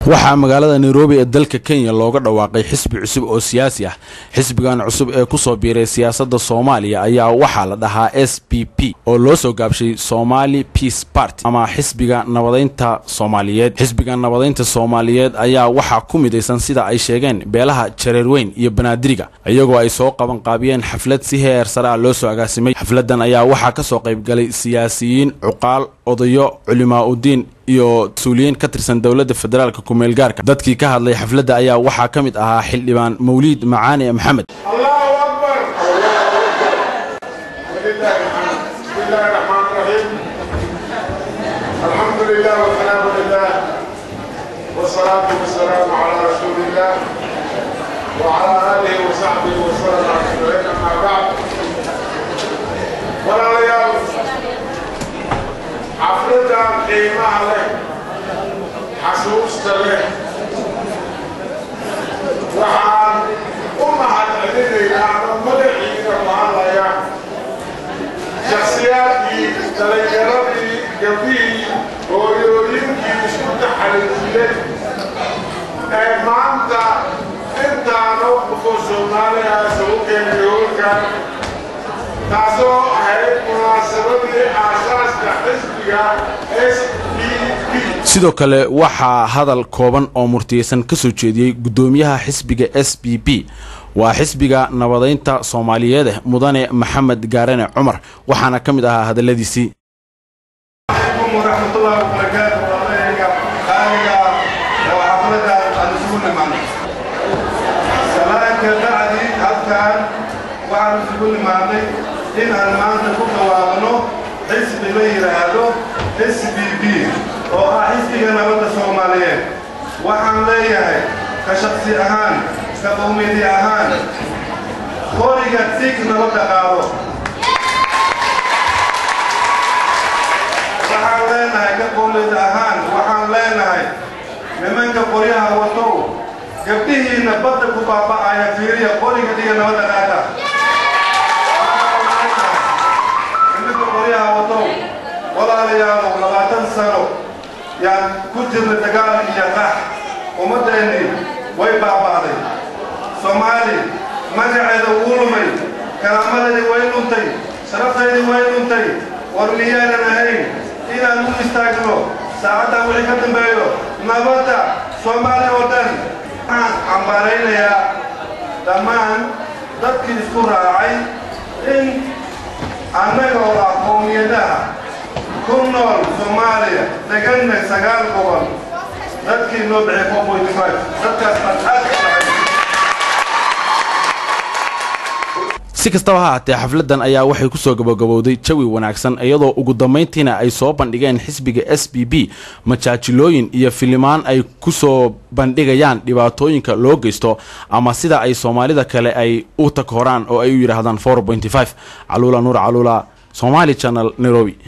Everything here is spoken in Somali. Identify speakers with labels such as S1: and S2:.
S1: waxaa magaalada Nairobi ee dalka Kenya looga dhawaaqay xisbi cusub oo siyaasi ah. Xisbigan cusub ee ku soo biiray siyaasadda Soomaaliya ayaa waxaa la dhahaa SPP oo loo soo gaabshay Somali Peace Party ama xisbiga nabadeynta Soomaaliyeed. Xisbiga nabadeynta Soomaaliyeed ayaa waxaa ku midaysan sida ay sheegeen beelaha Jareerweyn iyo Banaadiriga iyagoo ay soo qaban qaabiyeen xaflad si heer sare ah loo soo agaasimay. Xafladan ayaa waxaa ka soo qayb galay siyaasiyiin, cuqaal, odayo, culimaa u diin iyo suuliyiin ka tirsan dawladda federaalka ku meel gaarka. Dadkii ka hadlay xafladda ayaa waxaa ka mid ahaa xildhibaan Mawlid Macaane Maxamed.
S2: Allahu Akbar. Bismillahir Rahmanir Rahim. Alhamdulillah wa salamu lillah. Wassalatu wassalamu ala rasulillah wa ala alihi wa sahbihi wa sallam ajma'in. Amma ba'd. Walaalayaal xafladan qiimaha leh xasuusta leh waxaan u mahadcelinaynaa magaciina mahadlaya shakhsiyaadkii dhalinyaradii gabdhihii hooyooyinkii isku taxariiriyey ee maanta intaanu qofoo Soomaaliya isugu keenay howlkan taasoo ahayd munaasabadii aasaaska xisbiga SPP.
S1: sidoo kale waxaa hadal kooban oo murtiyeysan ka soo jeediyay gudoomiyaha xisbiga SPP waa xisbiga nabadeynta Soomaaliyeed mudane Maxamed Gaarane Cumar waxaana kamid ahaa hadaladiisii.
S3: إن المعنى كوكواغنو حزب ميرادو SPP أو حزب نبض الصوماليين وحن ليه كشخصي أهان كقوميدي أهان خوريجا تيك نبض قارو وحن ليه كقوميدي أهان وحن ليه ممن كقوريها وطو قبله نبض كوبابا آيا فيريا خوريجا تيك نبض قارو walaalayaal labaatan sano yaan ku jirnay dagaal iyo qax ummadeenni way baabaaday Soomaali magaceeda wuu lumay kalaamadeedii way luntay sharafteedii way luntay war miyaanan ahayn inaan u istaagno saacaddan wixii ka dambeeyo nabadda Soomaali oo dhan waxaan cambaaraynayaa dhammaan dadkii isku raacay in annaga oo ah qowmiyadaha كنول سوماليا دقلنا سقال قوال ذاتكي نوبعي 4.5 ذاتكاس فتحاتي
S1: si kastaba ha ahaatee xafladan ayaa waxay ku soo gabagabowday jawi wanaagsan iyadoo ugu dambeyntiina ay soo bandhigeen xisbiga SPP majaajilooyin iyo filimaan ay ku soo bandhigayaan dhibaatooyinka loo geysto ama sida ay Soomaalida kale ay u takooraan oo ay u yiraahdaan 4.5 Calula Nuur Calula Somali Channel Nairobi.